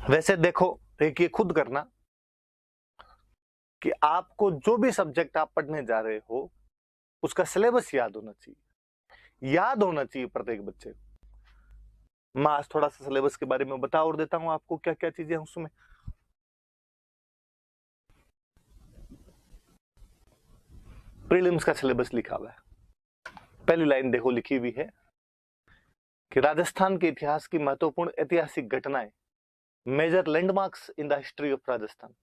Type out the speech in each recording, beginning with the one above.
वैसे देखो, एक ये खुद करना कि आपको जो भी सब्जेक्ट आप पढ़ने जा रहे हो उसका सिलेबस याद होना चाहिए, याद होना चाहिए प्रत्येक बच्चे को। मैं आज थोड़ा सा सिलेबस के बारे में बता और देता हूं आपको क्या क्या चीजें हैं उसमें। प्रीलिम्स का सिलेबस लिखा हुआ है। पहली लाइन देखो लिखी हुई है कि राजस्थान के इतिहास की महत्वपूर्ण ऐतिहासिक घटनाएं, major landmarks in the history of Rajasthan.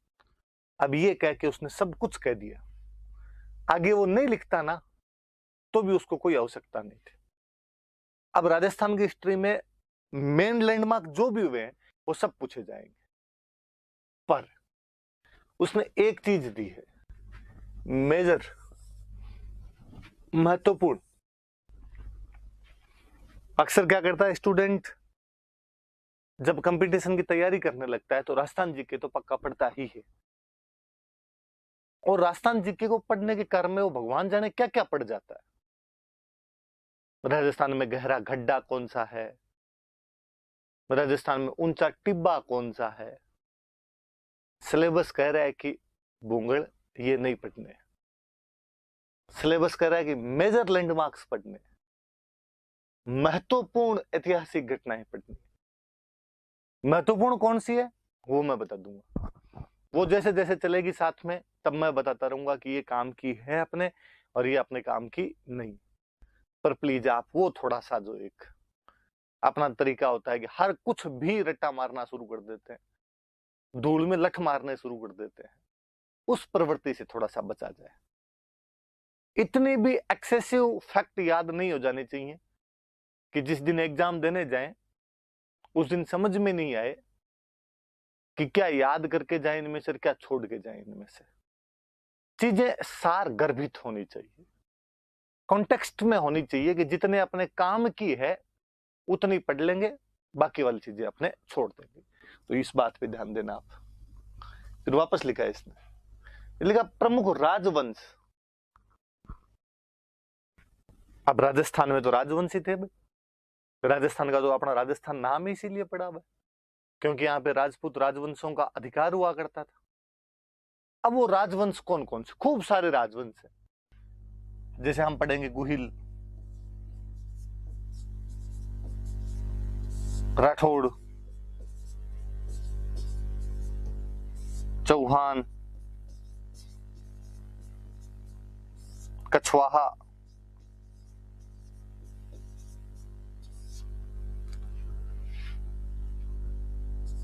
अब ये कह के उसने सब कुछ कह दिया, आगे वो नहीं लिखता ना तो भी उसको कोई आवश्यकता नहीं थी। अब राजस्थान की हिस्ट्री में मेन लैंडमार्क जो भी हुए हैं वो सब पूछे जाएंगे, पर उसने एक चीज दी है मेजर महत्वपूर्ण। अक्सर क्या करता है स्टूडेंट, जब कंपटीशन की तैयारी करने लगता है तो राजस्थान जीके तो पक्का पढ़ता ही है, और राजस्थान जीके को पढ़ने के क्रम में वो भगवान जाने क्या क्या पढ़ जाता है। राजस्थान में गहरा गड्ढा कौन सा है, राजस्थान में ऊंचा टिब्बा कौन सा है। सिलेबस कह रहा है कि बुंगड़ ये नहीं पढ़ने, सिलेबस कह रहा है कि मेजर लैंडमार्क्स पढ़ने, महत्वपूर्ण ऐतिहासिक घटनाएं पढ़नी। महत्वपूर्ण कौन सी है वो मैं बता दूंगा, वो जैसे जैसे चलेगी साथ में तब मैं बताता रहूंगा कि ये काम की है अपने और ये अपने काम की नहीं। पर प्लीज आप वो थोड़ा सा जो एक अपना तरीका होता है कि हर कुछ भी रट्टा मारना शुरू कर देते हैं, धूल में लठ मारने शुरू कर देते हैं, उस प्रवृत्ति से थोड़ा सा बचा जाए। इतनी भी एक्सेसिव फैक्ट याद नहीं हो जाने चाहिए कि जिस दिन एग्जाम देने जाएं उस दिन समझ में नहीं आए कि क्या याद करके जाए इनमें से, क्या छोड़ के जाए इनमें से। चीजें सार गर्भित होनी चाहिए, कॉन्टेक्स्ट में होनी चाहिए कि जितने अपने काम की है उतनी पढ़ लेंगे, बाकी वाली चीजें अपने छोड़ देंगे। तो इस बात पे ध्यान देना आप। फिर वापस लिखा है इसने, लिखा प्रमुख राजवंश। अब राजस्थान में तो राजवंशी थे भाई, राजस्थान का तो अपना राजस्थान नाम ही इसीलिए पड़ा हुआ है क्योंकि यहाँ पे राजपूत राजवंशों का अधिकार हुआ करता था। अब वो राजवंश कौन कौन से, खूब सारे राजवंश है। जैसे हम पढ़ेंगे गुहिल, राठौड़, चौहान, कछवाहा,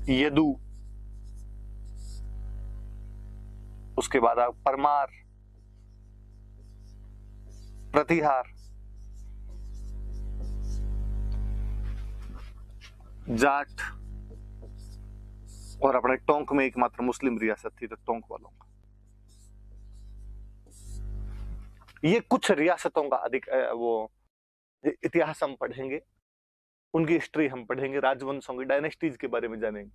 यदु, उसके बाद आप परमार, प्रतिहार, जाट, और अपने टोंक में एकमात्र मुस्लिम रियासत थी तो टोंक वालों का। ये कुछ रियासतों का अधिक वो इतिहास हम पढ़ेंगे, उनकी हिस्ट्री हम पढ़ेंगे, राजवंशों की डायनेस्टीज के बारे में जानेंगे।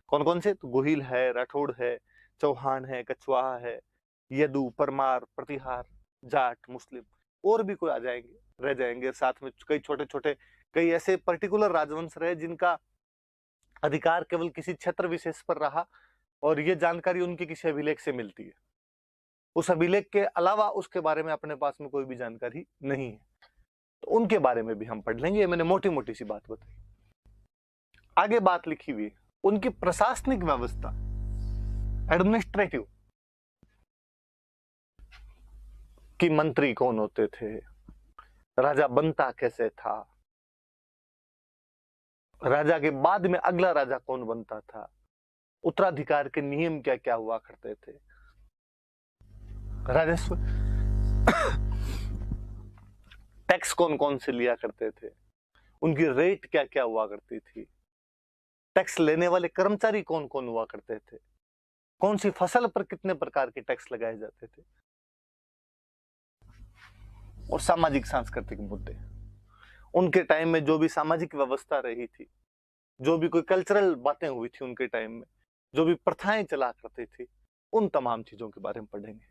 कौन कौन से, तो गोहिल है, राठौड़ है, चौहान है, कछवाहा है, यदु, परमार, प्रतिहार, जाट, मुस्लिम, और भी कोई आ जाएंगे, रह जाएंगे। साथ में कई छोटे छोटे कई ऐसे पर्टिकुलर राजवंश रहे जिनका अधिकार केवल किसी क्षेत्र विशेष पर रहा और ये जानकारी उनके किसी अभिलेख से मिलती है। उस अभिलेख के अलावा उसके बारे में अपने पास में कोई भी जानकारी नहीं है, तो उनके बारे में भी हम पढ़ लेंगे। मैंने मोटी मोटी सी बात बताई। आगे बात लिखी हुई है उनकी प्रशासनिक व्यवस्था, एडमिनिस्ट्रेटिव, कि मंत्री कौन होते थे, राजा बनता कैसे था, राजा के बाद में अगला राजा कौन बनता था, उत्तराधिकार के नियम क्या क्या हुआ करते थे, राजस्व टैक्स कौन कौन से लिया करते थे, उनकी रेट क्या क्या हुआ करती थी, टैक्स लेने वाले कर्मचारी कौन कौन हुआ करते थे, कौन सी फसल पर कितने प्रकार के टैक्स लगाए जाते थे, और सामाजिक सांस्कृतिक मुद्दे, उनके टाइम में जो भी सामाजिक व्यवस्था रही थी, जो भी कोई कल्चरल बातें हुई थी उनके टाइम में, जो भी प्रथाएं चला करती थी, उन तमाम चीजों के बारे में पढ़ेंगे।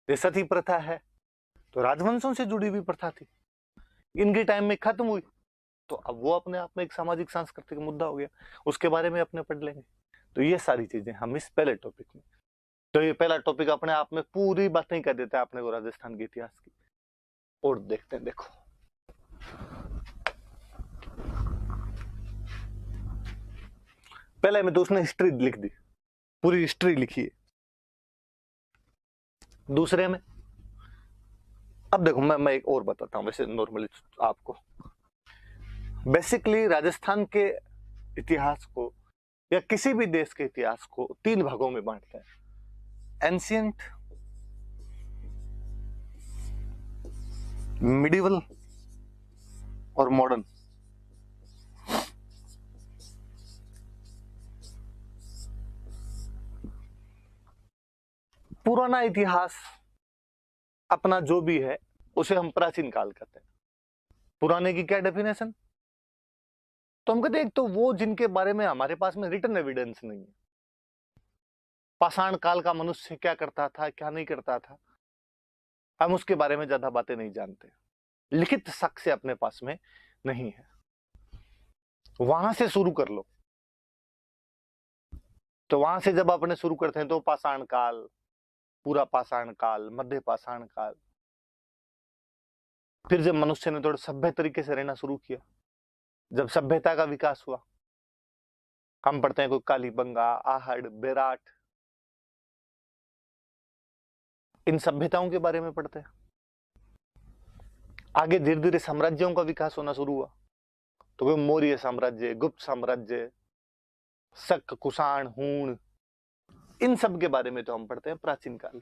ये सती प्रथा है तो राजवंशों से जुड़ी हुई प्रथा थी, इनके टाइम में खत्म हुई तो अब वो अपने आप में एक सामाजिक सांस्कृतिक मुद्दा हो गया, उसके बारे में अपने पढ़ लेंगे। तो ये सारी चीजें हम इस पहले टॉपिक में, तो ये पहला टॉपिक अपने आप में पूरी बातें कर देता है अपने को राजस्थान के इतिहास की। और देखते हैं, देखो पहले में तो उसने हिस्ट्री लिख दी, पूरी हिस्ट्री लिखी है। दूसरे में अब देखो मैं एक और बताता हूं, वैसे नॉर्मली आपको बेसिकली राजस्थान के इतिहास को या किसी भी देश के इतिहास को 3 भागों में बांटते हैं, एंशिएंट, मिडिवल और मॉडर्न। पुराना इतिहास अपना जो भी है उसे हम प्राचीन काल कहते हैं। पुराने की क्या डेफिनेशन? तो हम कहते हैं एक तो वो जिनके बारे में हमारे पास में रिटन एविडेंस नहीं है। पाषाण काल का मनुष्य क्या करता था, क्या नहीं करता था, हम उसके बारे में ज्यादा बातें नहीं जानते, लिखित साक्ष्य अपने पास में नहीं है। वहां से शुरू कर लो। तो वहां से जब अपने शुरू करते हैं तो पाषाण काल, पूरा पाषाण काल, मध्य पाषाण काल, फिर जब मनुष्य ने थोड़ा सभ्य तरीके से रहना शुरू किया, जब सभ्यता का विकास हुआ, हम पढ़ते हैं कोई कालीबंगा, आहड़, बेराट, इन सभ्यताओं के बारे में पढ़ते हैं। आगे धीरे धीरे साम्राज्यों का विकास होना शुरू हुआ, तो कोई मौर्य साम्राज्य, गुप्त साम्राज्य, शक, कुषाण, हूण, इन सब के बारे में तो हम पढ़ते हैं प्राचीन काल।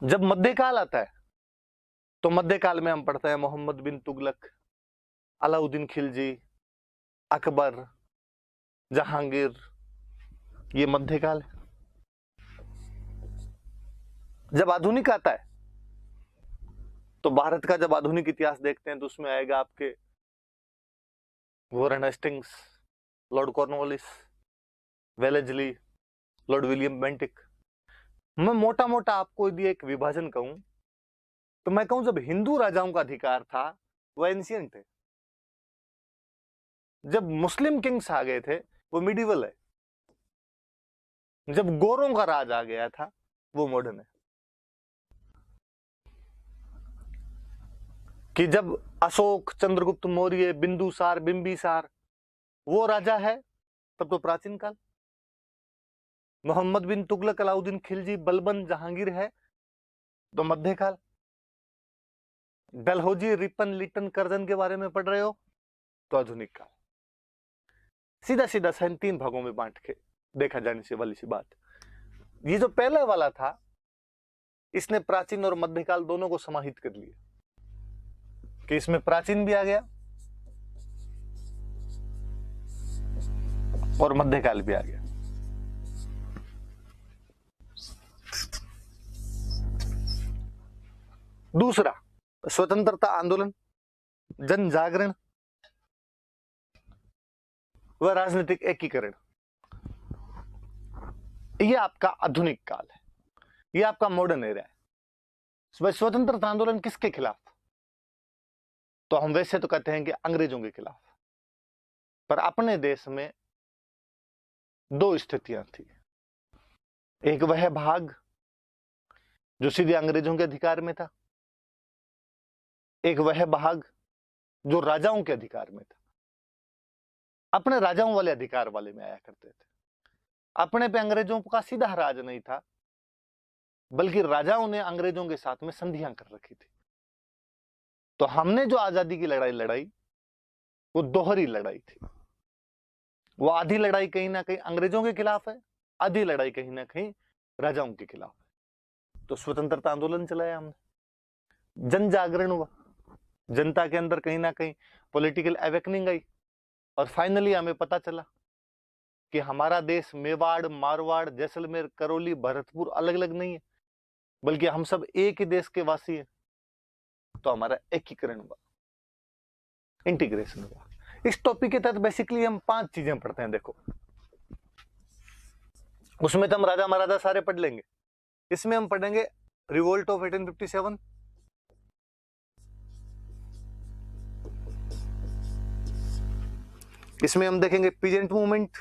जब मध्यकाल आता है तो मध्यकाल में हम पढ़ते हैं मोहम्मद बिन तुगलक, अलाउद्दीन खिलजी, अकबर, जहांगीर, ये मध्यकाल है। जब आधुनिक आता है तो भारत का जब आधुनिक इतिहास देखते हैं तो उसमें आएगा आपके Warren Hastings, Lord Cornwallis, Wellesley, Lord William Bentinck. मैं मोटा मोटा आपको यदि एक विभाजन कहूं तो मैं कहूं जब हिंदू राजाओं का अधिकार था वो एंशिएंट है, जब मुस्लिम किंग्स आ गए थे वो मिडिवल है, जब गोरों का राज आ गया था वो मॉडर्न है। कि जब अशोक, चंद्रगुप्त मौर्य, बिंदुसार, बिंबिसार वो राजा है तब तो प्राचीन काल। मोहम्मद बिन तुगलक, अलाउद्दीन खिलजी, बलबन, जहांगीर है तो मध्यकाल। डलहौजी, रिपन, लिटन, कर्जन के बारे में पढ़ रहे हो तो आधुनिक काल। सीधा सीधा इन 3 भागों में बांट के देखा जाने से वाली सी बात। ये जो पहले वाला था इसने प्राचीन और मध्यकाल दोनों को समाहित कर लिया, कि इसमें प्राचीन भी आ गया और मध्यकाल भी आ गया। दूसरा, स्वतंत्रता आंदोलन, जन जागरण व राजनीतिक एकीकरण, ये आपका आधुनिक काल है, ये आपका मॉडर्न एरिया है। स्वतंत्रता आंदोलन किसके खिलाफ? तो हम वैसे तो कहते हैं कि अंग्रेजों के खिलाफ, पर अपने देश में 2 स्थितियां थी। एक वह भाग जो सीधे अंग्रेजों के अधिकार में था, एक वह भाग जो राजाओं के अधिकार में था। अपने राजाओं वाले अधिकार वाले में आया करते थे। अपने पे अंग्रेजों का सीधा राज नहीं था, बल्कि राजाओं ने अंग्रेजों के साथ में संधियां कर रखी थी। तो हमने जो आजादी की लड़ाई लड़ाई वो दोहरी लड़ाई थी। वो आधी लड़ाई कहीं ना कहीं अंग्रेजों के खिलाफ है, आधी लड़ाई कहीं ना कहीं राजाओं के खिलाफ है। तो स्वतंत्रता आंदोलन चलाया हमने, जन जागरण हुआ, जनता के अंदर कहीं ना कहीं पॉलिटिकल अवेकनिंग आई, और फाइनली हमें पता चला कि हमारा देश मेवाड़, मारवाड़, जैसलमेर, करौली, भरतपुर अलग अलग नहीं है, बल्कि हम सब एक ही देश के वासी हैं। तो हमारा एकीकरण हुआ, इंटीग्रेशन हुआ। इस टॉपिक के तहत बेसिकली हम 5 चीजें पढ़ते हैं। देखो, उसमें तो हम राजा महाराजा सारे पढ़ लेंगे। इसमें हम पढ़ेंगे रिवोल्ट ऑफ 1857, इसमें हम देखेंगे पीजेंट मूवमेंट,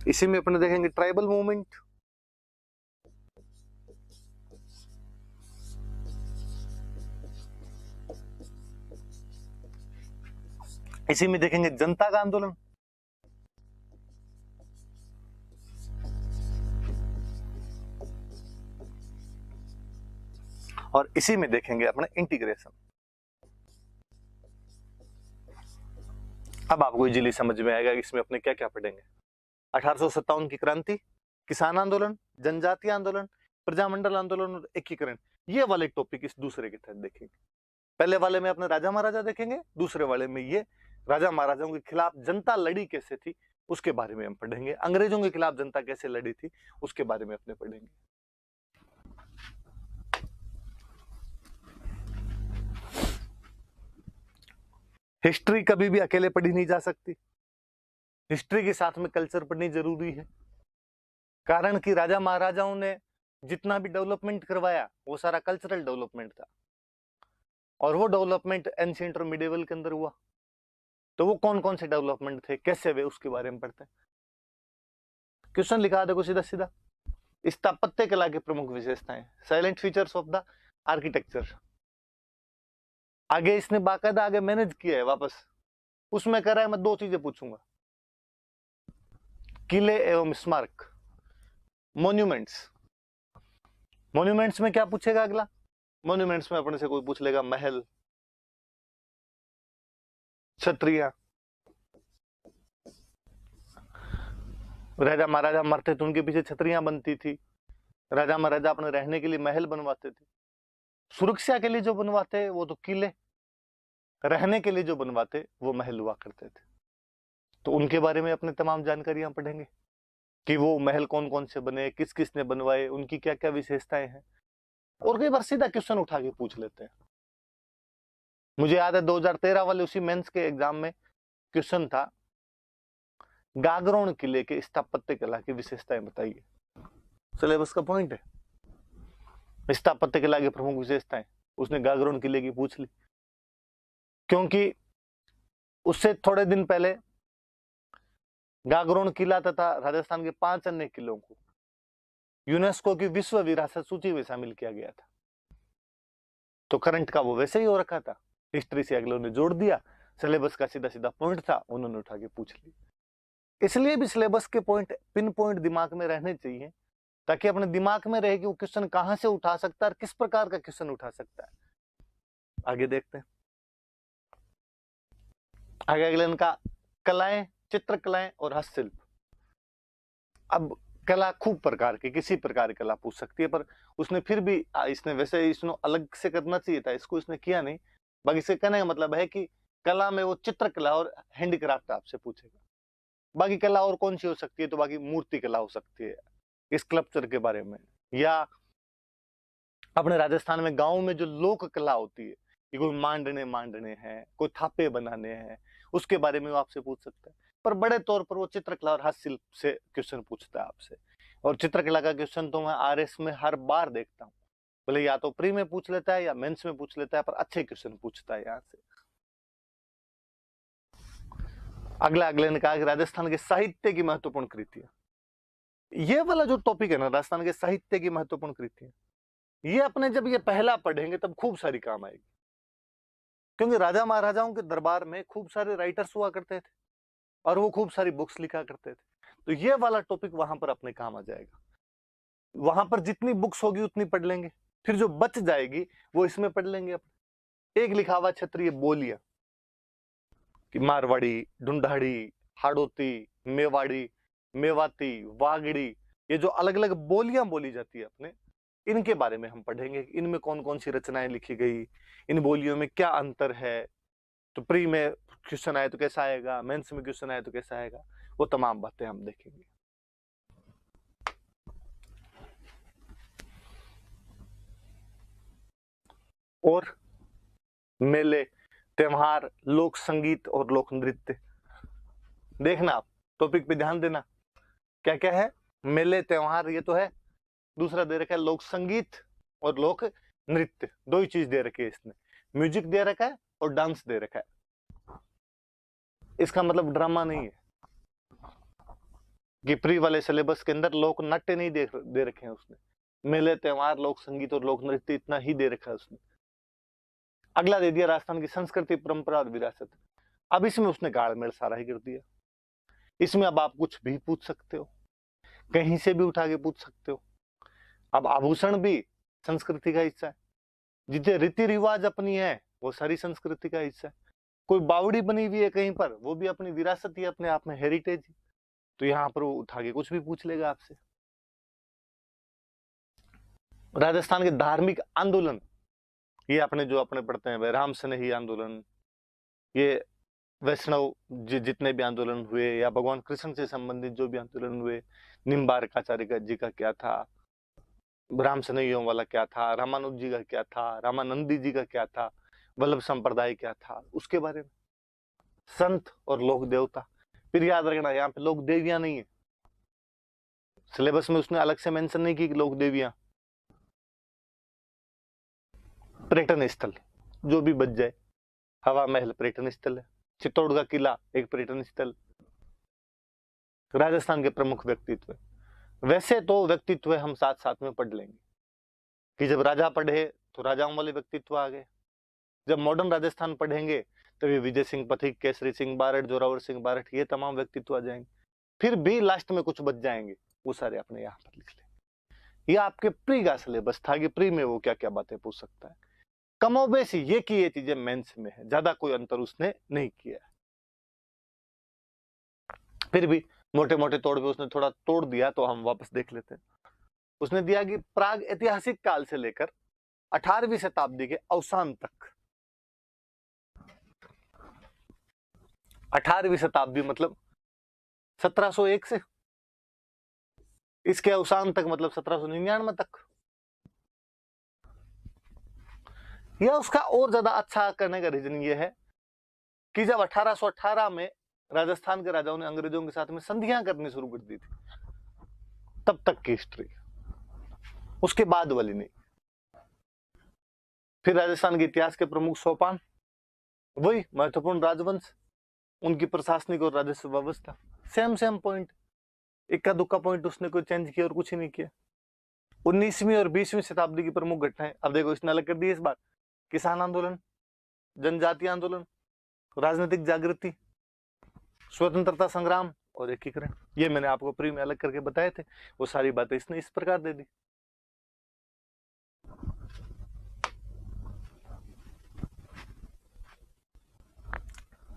इसी में अपने देखेंगे ट्राइबल मूवमेंट, इसी में देखेंगे जनता का आंदोलन, और इसी में देखेंगे अपने इंटीग्रेशन। अब आपको इजीली समझ में आएगा कि इसमें अपने क्या क्या पढ़ेंगे। 1857 की क्रांति, किसान आंदोलन, जनजातीय आंदोलन, प्रजामंडल आंदोलन और एकीकरण, ये वाले टॉपिक इस दूसरे के तहत देखेंगे। पहले वाले में अपने राजा महाराजा देखेंगे, दूसरे वाले में ये राजा महाराजाओं के खिलाफ जनता लड़ी कैसे थी उसके बारे में हम पढ़ेंगे। अंग्रेजों के खिलाफ जनता कैसे लड़ी थी उसके बारे में अपने पढ़ेंगे। हिस्ट्री कभी भी अकेले पढ़ी नहीं जा सकती, हिस्ट्री के साथ में कल्चर पढ़नी जरूरी है। कारण कि राजा महाराजाओं ने जितना भी डेवलपमेंट करवाया वो सारा कल्चरल डेवलपमेंट था, और वो डेवलपमेंट एंशिएंट और मिडिवल के अंदर हुआ। तो वो कौन कौन से डेवलपमेंट थे, कैसे वे, उसके बारे में पढ़ते हैं। क्वेश्चन लिखा देखो सीधा सीधा, स्थापत्य कला की प्रमुख विशेषताएं, salient features of the architecture. आगे इसने बाकायदा आगे मैनेज किया है वापस, उसमें कह रहा है मैं दो चीजें पूछूंगा, किले एवं स्मारक, मॉन्यूमेंट्स। मॉन्यूमेंट्स में क्या पूछेगा अगला, मॉन्यूमेंट्स में अपने से कोई पूछ लेगा महल, छतरियां, राजा महाराजा मरते तो उनके पीछे छतरियां बनती थी, राजा महाराजा अपने रहने के लिए महल बनवाते थे, सुरक्षा के लिए जो बनवाते वो तो किले, रहने के लिए जो बनवाते वो महल हुआ करते थे। तो उनके बारे में अपने तमाम जानकारियां पढ़ेंगे कि वो महल कौन कौन से बने, किस किस ने बनवाए, उनकी क्या क्या विशेषताएं हैं। और कई बार सीधा क्वेश्चन उठा के पूछ लेते हैं। मुझे याद है 2013 वाले उसी मेंस के एग्जाम में क्वेश्चन था, गागरोन किले के स्थापत्य कला की विशेषताएं बताइए। सिलेबस का पॉइंट है स्थापत्य कला की प्रमुख विशेषताएं, उसने गागरोन किले की पूछ ली, क्योंकि उससे थोड़े दिन पहले गागरोन किला तथा राजस्थान के 5 अन्य किलों को यूनेस्को की विश्व विरासत सूची में शामिल किया गया था। तो करंट का वो वैसे ही हो रखा था, हिस्ट्री से अगले ने जोड़ दिया, सिलेबस का सीधा सीधा पॉइंट था, उन्होंने उठा के पूछ ली। इसलिए भी सिलेबस के पॉइंट पिन पॉइंट दिमाग में रहने चाहिए, ताकि अपने दिमाग में रहे कि वो क्वेश्चन कहां से उठा सकता है और किस प्रकार का क्वेश्चन उठा सकता है। आगे देखते हैं। आगे अगले इनका कलाएं, चित्रकलाएं और हस्तशिल्प। अब कला खूब प्रकार की, किसी प्रकार की कला पूछ सकती है, पर उसने फिर भी इसने वैसे इसने अलग से करना चाहिए था, इसको इसने किया नहीं। बाकी इसके कहने का मतलब है कि कला में वो चित्रकला और हैंडीक्राफ्ट आपसे पूछेगा। बाकी कला और कौन सी हो सकती है, तो बाकी मूर्ति कला हो सकती है, स्कल्पचर के बारे में, या अपने राजस्थान में गाँव में जो लोक कला होती है, कि कोई मांडने हैं, कोई थापे बनाने हैं, उसके बारे में वो आपसे पूछ सकता है। पर बड़े तौर पर वो चित्रकला और हस्तशिल्प से क्वेश्चन पूछता है आपसे। और चित्रकला का क्वेश्चन तो मैं आरएस में हर बार देखता हूँ, बोले या तो प्री में पूछ लेता है या मेंस में पूछ लेता है, पर अच्छे क्वेश्चन पूछता है यहाँ से। अगले ने कहा कि राजस्थान के साहित्य की महत्वपूर्ण कृतियां। ये वाला जो टॉपिक है ना, राजस्थान के साहित्य की महत्वपूर्ण कृतियां, ये अपने जब ये पहला पढ़ेंगे तब खूब सारी काम आएगी, क्योंकि राजा महाराजाओं के दरबार में खूब सारे राइटर्स हुआ करते थे और वो खूब सारी बुक्स लिखा करते थे। तो ये वाला टॉपिक वहां पर अपने काम आ जाएगा। वहां पर जितनी बुक्स होगी उतनी पढ़ लेंगे, फिर जो बच जाएगी वो इसमें पढ़ लेंगे अपने। एक लिखा हुआ क्षत्रिय बोलियां कि मारवाड़ी, ढूंढाड़ी, हाड़ोती, मेवाड़ी, मेवाती, वागड़ी, ये जो अलग अलग बोलियां बोली जाती है अपने, इनके बारे में हम पढ़ेंगे। इनमें कौन कौन सी रचनाएं लिखी गई, इन बोलियों में क्या अंतर है। तो प्री में क्वेश्चन आए तो कैसा आएगा, मेंस में क्वेश्चन आए तो कैसा आएगा, वो तमाम बातें हम देखेंगे। और मेले, त्योहार, लोक संगीत और लोक नृत्य, देखना आप टॉपिक पे ध्यान देना क्या क्या है। मेले, त्योहार, ये तो है। दूसरा दे रखा है लोक संगीत और लोक नृत्य, दो ही चीज दे रखी है इसने, म्यूजिक दे रखा है और डांस दे रखा है। इसका मतलब ड्रामा नहीं है कि प्री वाले सिलेबस के अंदर लोक नाट्य नहीं दे रखे हैं उसने, मेले त्योहार लोक संगीत और लोक नृत्य इतना ही दे रखा है उसने। अगला दे दिया राजस्थान की संस्कृति परंपरा और विरासत। अब इसमें उसने गाड़मेड़ सारा ही कर दिया। इसमें अब आप कुछ भी पूछ सकते हो, कहीं से भी उठा के पूछ सकते हो। अब आभूषण भी संस्कृति का हिस्सा है, जितने रीति रिवाज अपनी है वो सारी संस्कृति का हिस्सा है। कोई बावड़ी बनी हुई है कहीं पर, वो भी अपनी विरासत ही अपने आप में हेरिटेज। तो यहाँ पर वो उठा के कुछ भी पूछ लेगा आपसे। राजस्थान के धार्मिक आंदोलन, ये अपने जो अपने पढ़ते हैं राम स्नेही आंदोलन, ये वैष्णव जितने भी आंदोलन हुए या भगवान कृष्ण से संबंधित जो भी आंदोलन हुए, निम्बार्काचार्य जी का क्या था, राम स्नेहियों वाला क्या था, रामानुज जी का क्या था, रामानंदी जी का क्या था, वल्लभ संप्रदाय क्या था, उसके बारे में। संत और लोक देवता, फिर याद रखना यहाँ पे लोक देवियां नहीं है, सिलेबस में उसने अलग से मेंशन नहीं की लोक देवियां। पर्यटन स्थल जो भी बच जाए, हवा महल पर्यटन स्थल है, चित्तौड़ का किला एक पर्यटन स्थल। राजस्थान के प्रमुख व्यक्तित्व, वैसे तो व्यक्तित्व हम साथ साथ में पढ़ लेंगे कि जब राजा पढ़े तो राजाओं वाले व्यक्तित्व आ गए, जब मॉडर्न राजस्थान पढ़ेंगे तो ये विजय सिंह पथिक, केसरी सिंह बारठ, जोरावर सिंह बारठ, ये तमाम व्यक्तित्व आ जाएंगे। फिर भी लास्ट में कुछ बच जाएंगे, वो सारे अपने यहाँ पर लिख लें। ये आपके प्री का सिलेबस था कि प्री में वो क्या क्या बातें पूछ सकता है। कमोबेश ये की ये चीजें मेंस में है, ज्यादा कोई अंतर उसने नहीं किया। फिर भी मोटे मोटे तौर पे उसने थोड़ा तोड़ दिया, तो हम वापस देख लेते हैं। उसने दिया कि प्राग ऐतिहासिक काल से लेकर 18वीं शताब्दी के अवसान तक, 18वीं शताब्दी मतलब 1701 से इसके अवसान तक मतलब 1799 तक। यह उसका और ज्यादा अच्छा करने का रीजन ये है कि जब 1818 में राजस्थान के राजाओं ने अंग्रेजों के साथ में संधियां करनी शुरू कर दी थी, तब तक की हिस्ट्री, उसके बाद वाली नहीं। फिर राजस्थान के इतिहास के प्रमुख सोपान, वही महत्वपूर्ण राजवंश, उनकी प्रशासनिक और राजस्व व्यवस्था, सेम पॉइंट, इक्का दुक्का पॉइंट उसने कोई चेंज किया और कुछ ही नहीं किया। 19वीं और 20वीं शताब्दी की प्रमुख घटनाएं, अब देखो इसने अलग कर दी इस बार, किसान आंदोलन, जनजाति आंदोलन, राजनीतिक जागृति, स्वतंत्रता संग्राम और एकीकरण। ये मैंने आपको प्री में अलग करके बताए थे, वो सारी बातें इसने इस प्रकार दे दी।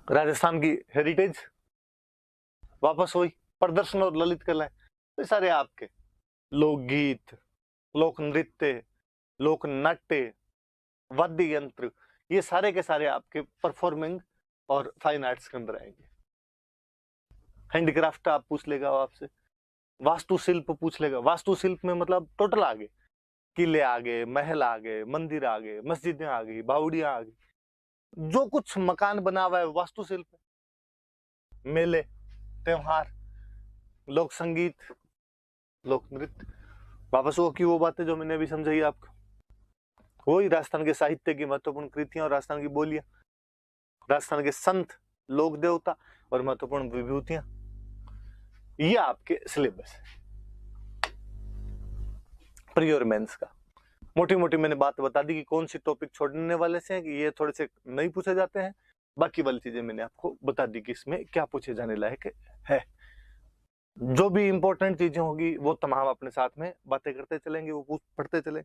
राजस्थान की हेरिटेज वापस हुई, प्रदर्शन और ललित कला, ये सारे आपके लोकगीत, लोक नृत्य, लोक नाट्य, वाद्य यंत्र, ये सारे के सारे आपके परफॉर्मिंग और फाइन आर्ट्स के अंदर आएंगे। हैंडीक्राफ्ट आप पूछ लेगा आपसे, वास्तुशिल्प पूछ लेगा। वास्तुशिल्प में मतलब टोटल आ गए, किले आ गए, महल आ गए, मंदिर आ गए, मस्जिदें आ गई, बावड़ियां आ गई, जो कुछ मकान बना हुआ है वास्तुशिल्प है। मेले त्योहार, लोक संगीत, लोक नृत्य, वापस वो की वो बातें जो मैंने अभी समझाई आपको, वही राजस्थान के साहित्य की महत्वपूर्ण कृतियां और राजस्थान की बोलियां, राजस्थान के संत, लोक देवता और महत्वपूर्ण विभूतियां, ये आपके सिलेबस है प्री और मेंस का। मोटी मोटी मैंने बात बता दी कि कौन सी टॉपिक छोड़ने वाले से हैं, कि ये थोड़े से नहीं पूछे जाते हैं, बाकी वाली चीजें मैंने आपको बता दी कि इसमें क्या पूछे जाने लायक है। जो भी इंपॉर्टेंट चीजें होगी वो तमाम अपने साथ में बातें करते चलेंगे, वो पढ़ते चले।